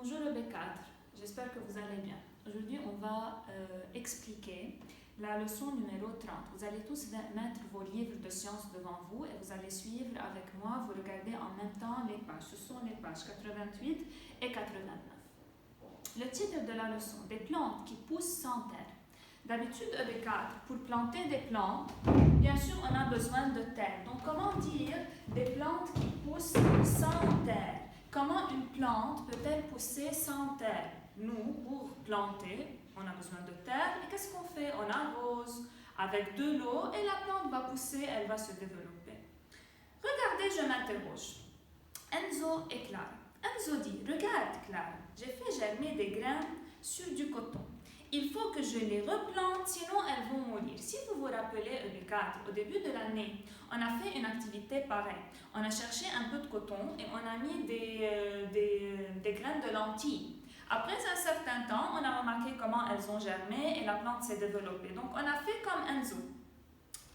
Bonjour le B4, j'espère que vous allez bien. Aujourd'hui, on va expliquer la leçon numéro 30. Vous allez tous mettre vos livres de sciences devant vous et vous allez suivre avec moi. Vous regardez en même temps les pages. Ce sont les pages 88 et 89. Le titre de la leçon, des plantes qui poussent sans terre. D'habitude, EB4, pour planter des plantes, bien sûr, on a besoin de terre. Donc, comment dire des plantes qui poussent sans terre? Comment une plante peut-elle pousser sans terre? Nous, pour planter, on a besoin de terre. Et qu'est-ce qu'on fait? On arrose avec de l'eau et la plante va pousser, elle va se développer. Regardez, je m'interroge. Enzo et Clara. Enzo dit, regarde Clara, j'ai fait germer des graines sur du coton. Il faut que je les replante, sinon elles vont mourir. Si vous vous rappelez EB4, au début de l'année, on a fait une activité pareille. On a cherché un peu de coton et on a mis des graines de lentilles. Après un certain temps, on a remarqué comment elles ont germé et la plante s'est développée. Donc on a fait comme Enzo.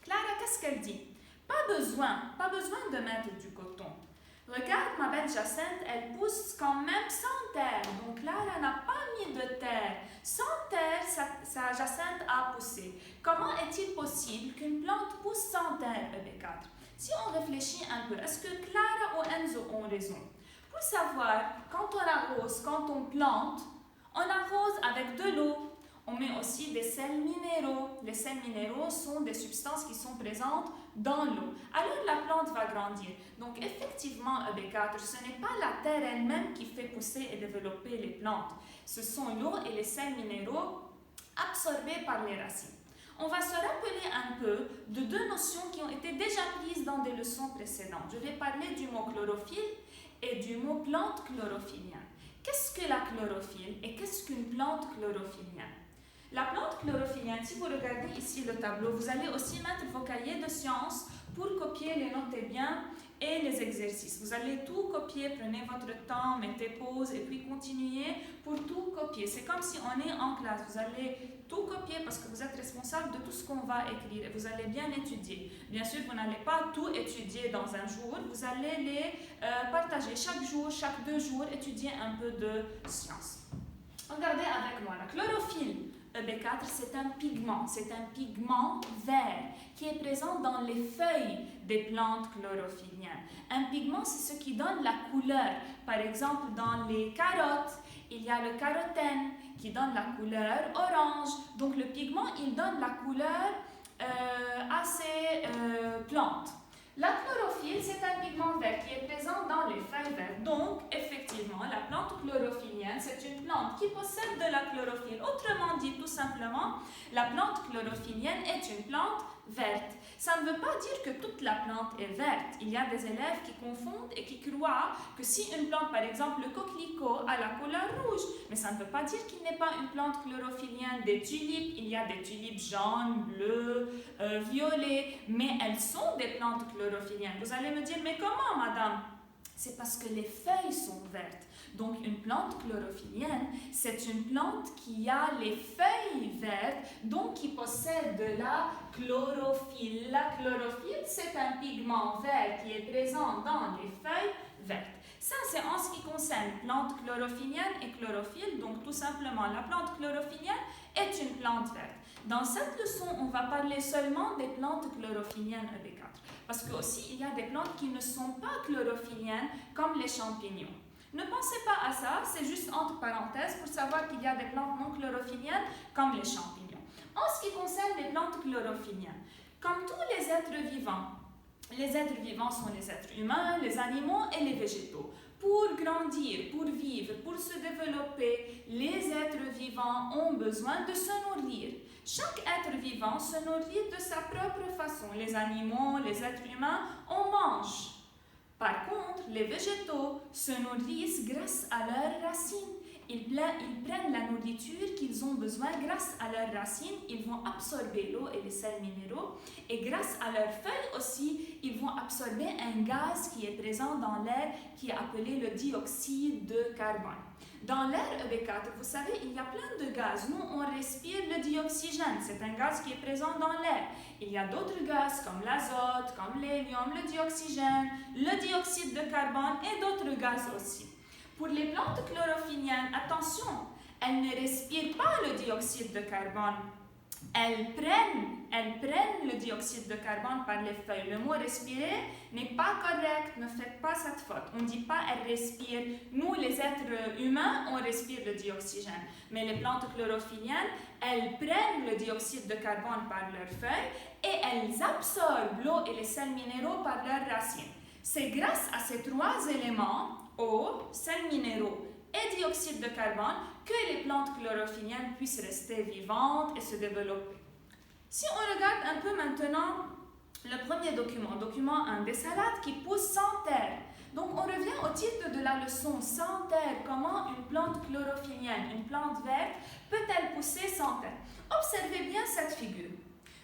Clara, qu'est-ce qu'elle dit? Pas besoin de mettre du coton. Regarde ma belle Jacinthe, elle pousse quand même sans terre. Donc Clara n'a pas mis de terre. Sans terre, sa Jacinthe a poussé. Comment est-il possible qu'une plante pousse sans terre, EB4? Si on réfléchit un peu, est-ce que Clara ou Enzo ont raison? Pour savoir, quand on arrose, quand on plante, on arrose avec de l'eau. On met aussi des sels minéraux. Les sels minéraux sont des substances qui sont présentes dans l'eau. Alors la plante va grandir. Donc effectivement, EB4, ce n'est pas la terre elle-même qui fait pousser et développer les plantes. Ce sont l'eau et les sels minéraux absorbés par les racines. On va se rappeler un peu de deux notions qui ont été déjà prises dans des leçons précédentes. Je vais parler du mot chlorophylle et du mot plante chlorophyllienne. Qu'est-ce que la chlorophylle et qu'est-ce qu'une plante chlorophyllienne? La plante chlorophyllienne, si vous regardez ici le tableau, vous allez aussi mettre vos cahiers de sciences pour copier les noter bien et les exercices. Vous allez tout copier, prenez votre temps, mettez pause et puis continuez pour tout copier. C'est comme si on est en classe. Vous allez tout copier parce que vous êtes responsable de tout ce qu'on va écrire et vous allez bien étudier. Bien sûr, vous n'allez pas tout étudier dans un jour. Vous allez les partager chaque jour, chaque 2 jours, étudier un peu de sciences. Regardez avec moi, la chlorophylle. EB4, c'est un pigment vert qui est présent dans les feuilles des plantes chlorophylliennes. Un pigment, c'est ce qui donne la couleur. Par exemple, dans les carottes, il y a le carotène qui donne la couleur orange. Donc le pigment, il donne la couleur à ces plantes. La chlorophylle, c'est un pigment vert qui est présent dans les feuilles vertes. Donc, effectivement, la plante chlorophyllienne, c'est une plante qui possède de la chlorophylle. Autrement dit, tout simplement, la plante chlorophyllienne est une plante verte. Ça ne veut pas dire que toute la plante est verte. Il y a des élèves qui confondent et qui croient que si une plante, par exemple le coquelicot, a la couleur rouge, mais ça ne veut pas dire qu'il n'est pas une plante chlorophyllienne. Des tulipes, il y a des tulipes jaunes, bleues, violets, mais elles sont des plantes chlorophylliennes. Vous allez me dire, mais comment, madame? C'est parce que les feuilles sont vertes. Donc, une plante chlorophyllienne, c'est une plante qui a les feuilles vertes, donc qui possède de la chlorophylle. La chlorophylle, c'est un pigment vert qui est présent dans les feuilles vertes. Ça, c'est en ce qui concerne plante chlorophyllienne et chlorophylle. Donc, tout simplement, la plante chlorophyllienne est une plante verte. Dans cette leçon, on va parler seulement des plantes chlorophylliennes EB4. Parce que aussi, il y a des plantes qui ne sont pas chlorophylliennes, comme les champignons. Ne pensez pas à ça, c'est juste entre parenthèses pour savoir qu'il y a des plantes non chlorophylliennes, comme les champignons. En ce qui concerne les plantes chlorophylliennes, comme tous les êtres vivants sont les êtres humains, les animaux et les végétaux. Pour grandir, pour vivre, pour se développer, les êtres vivants ont besoin de se nourrir. Chaque être vivant se nourrit de sa propre façon. Les animaux, les êtres humains, on mange. Par contre, les végétaux se nourrissent grâce à leurs racines. Ils prennent la nourriture qu'ils ont besoin grâce à leurs racines. Ils vont absorber l'eau et les sels minéraux. Et grâce à leurs feuilles aussi, ils vont absorber un gaz qui est présent dans l'air qui est appelé le dioxyde de carbone. Dans l'air EB4, vous savez, il y a plein de gaz. Nous, on respire le dioxygène. C'est un gaz qui est présent dans l'air. Il y a d'autres gaz comme l'azote, comme l'hélium, le dioxygène, le dioxyde de carbone et d'autres gaz aussi. Pour les plantes plantes chlorophylliennes, attention, elles ne respirent pas le dioxyde de carbone. Elles prennent le dioxyde de carbone par les feuilles. Le mot respirer n'est pas correct, ne faites pas cette faute. On ne dit pas elles respirent. Nous, les êtres humains, on respire le dioxygène. Mais les plantes chlorophylliennes, elles prennent le dioxyde de carbone par leurs feuilles et elles absorbent l'eau et les sels minéraux par leurs racines. C'est grâce à ces trois éléments, eau, sels minéraux et dioxyde de carbone, que les plantes chlorophylliennes puissent rester vivantes et se développer. Si on regarde un peu maintenant le premier document 1, des salades qui poussent sans terre. Donc on revient au titre de la leçon, sans terre, comment une plante chlorophyllienne, une plante verte, peut-elle pousser sans terre? Observez bien cette figure.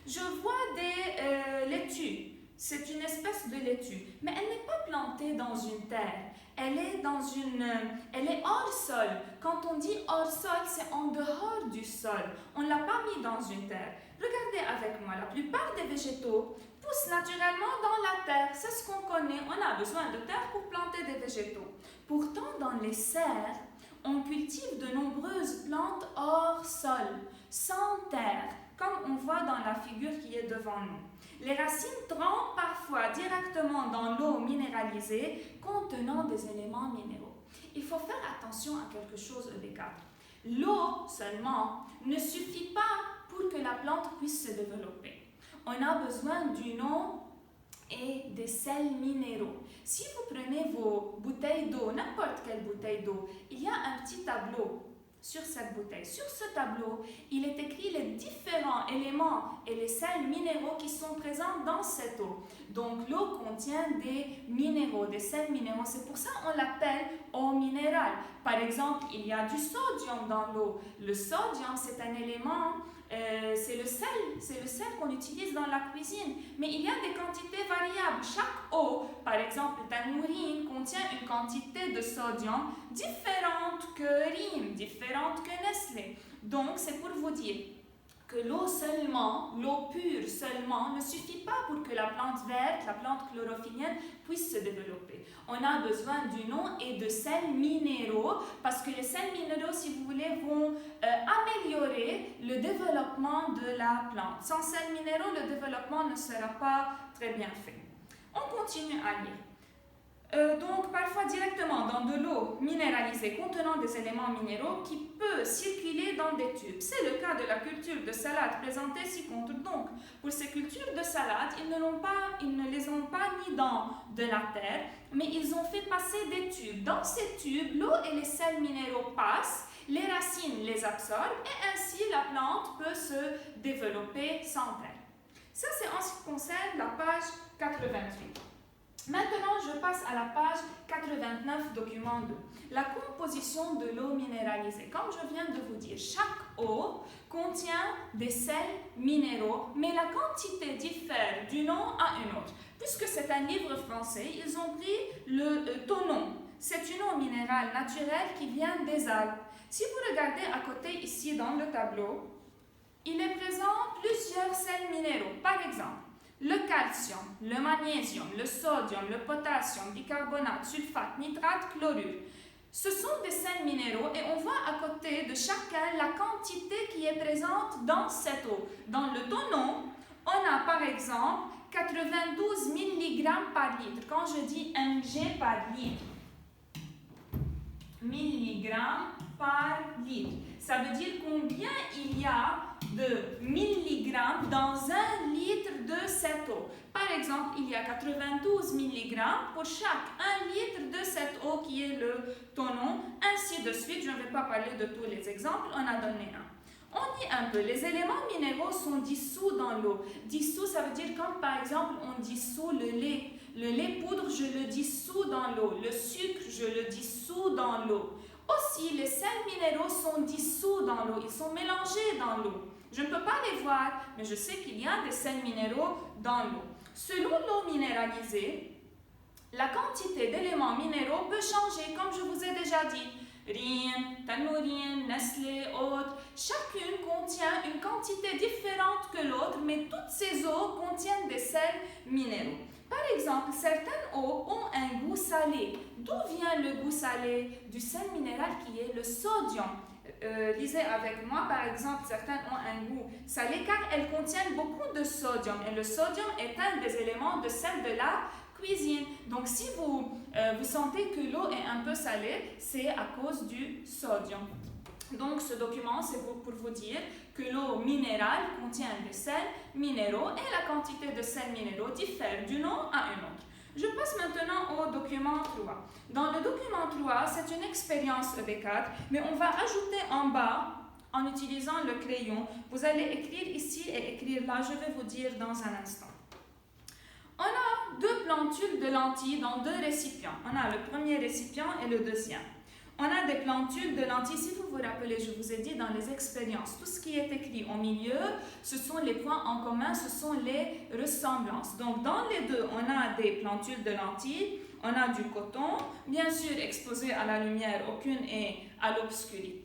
Je vois des laitues. C'est une espèce de laitue, mais elle n'est pas plantée dans une terre. Elle est hors sol. Quand on dit hors sol, c'est en dehors du sol. On ne l'a pas mis dans une terre. Regardez avec moi, la plupart des végétaux poussent naturellement dans la terre. C'est ce qu'on connaît. On a besoin de terre pour planter des végétaux. Pourtant, dans les serres, on cultive de nombreuses plantes hors sol, sans terre, comme on voit dans la figure qui est devant nous. Les racines trempent parfois directement dans l'eau minéralisée contenant des éléments minéraux. Il faut faire attention à quelque chose, EB4. L'eau seulement ne suffit pas pour que la plante puisse se développer. On a besoin d'une eau et des sels minéraux. Si vous prenez vos bouteilles d'eau, n'importe quelle bouteille d'eau, il y a un petit tableau sur cette bouteille. Sur ce tableau, il est écrit les différents éléments et les sels minéraux qui sont présents dans cette eau. Donc l'eau contient des minéraux, des sels minéraux. C'est pour ça qu'on l'appelle eau minérale. Par exemple, il y a du sodium dans l'eau. Le sodium, c'est un élément, c'est le sel qu'on utilise dans la cuisine. Mais il y a des quantités variables. Chaque eau, par exemple, Tamourine, contient une quantité de sodium différente que Rime, différente que Nestlé. Donc, c'est pour vous dire que l'eau seulement, l'eau pure seulement, ne suffit pas pour que la plante verte, la plante chlorophyllienne, puisse se développer. On a besoin d'une eau et de sels minéraux, parce que les sels minéraux, si vous voulez, vont améliorer le développement de la plante. Sans sels minéraux, le développement ne sera pas très bien fait. On continue à lire. Donc parfois directement dans de l'eau minéralisée contenant des éléments minéraux qui peut circuler dans des tubes. C'est le cas de la culture de salade présentée ci-contre. Donc pour ces cultures de salade, ils ne les ont pas mis dans de la terre, mais ils ont fait passer des tubes. Dans ces tubes, l'eau et les sels minéraux passent, les racines les absorbent et ainsi la plante peut se développer sans terre. Ça c'est en ce qui concerne la page 88. Maintenant, je passe à la page 89, document 2. La composition de l'eau minéralisée. Comme je viens de vous dire, chaque eau contient des sels minéraux, mais la quantité diffère d'une eau à une autre. Puisque c'est un livre français, ils ont pris le tonon. C'est une eau minérale naturelle qui vient des Alpes. Si vous regardez à côté ici dans le tableau, il est présent plusieurs sels minéraux. Par exemple, le calcium, le magnésium, le sodium, le potassium, bicarbonate, sulfate, nitrate, chlorure. Ce sont des sels minéraux et on voit à côté de chacun la quantité qui est présente dans cette eau. Dans le tonon, on a par exemple 92 mg par litre. Quand je dis mg par litre, milligrammes par litre, ça veut dire combien il y a de milligrammes dans un litre de cette eau. Par exemple, il y a 92 milligrammes pour chaque 1 litre de cette eau qui est le tonon, ainsi de suite. Je ne vais pas parler de tous les exemples, on a donné un. On dit un peu, les éléments minéraux sont dissous dans l'eau. Dissous, ça veut dire comme par exemple on dissout le lait. Le lait poudre, je le dissous dans l'eau. Le sucre, je le dissous dans l'eau. Aussi, les sels minéraux sont dissous dans l'eau, ils sont mélangés dans l'eau. Je ne peux pas les voir, mais je sais qu'il y a des sels minéraux dans l'eau. Selon l'eau minéralisée, la quantité d'éléments minéraux peut changer, comme je vous ai déjà dit. Rien, Tanourin, Nestlé, autres. Chacune contient une quantité différente que l'autre, mais toutes ces eaux contiennent des sels minéraux. Par exemple, certaines eaux ont un goût salé. D'où vient le goût salé? Du sel minéral qui est le sodium. Lisez avec moi, par exemple, certaines ont un goût salé car elles contiennent beaucoup de sodium. Et le sodium est un des éléments de sel de la cuisine. Donc, si vous sentez que l'eau est un peu salée, c'est à cause du sodium. Donc, ce document, c'est pour vous dire que l'eau minérale contient des sels minéraux et la quantité de sels minéraux diffère d'une eau à une autre. Je passe maintenant au document 3. Dans le document 3, c'est une expérience EB4, mais on va ajouter en bas, en utilisant le crayon, vous allez écrire ici et écrire là, je vais vous dire dans un instant. On a deux plantules de lentilles dans deux récipients. On a le premier récipient et le deuxième. On a des plantules de lentilles, si vous vous rappelez, je vous ai dit dans les expériences, tout ce qui est écrit au milieu, ce sont les points en commun, ce sont les ressemblances. Donc dans les deux, on a des plantules de lentilles, on a du coton, bien sûr exposé à la lumière, aucune est à l'obscurité.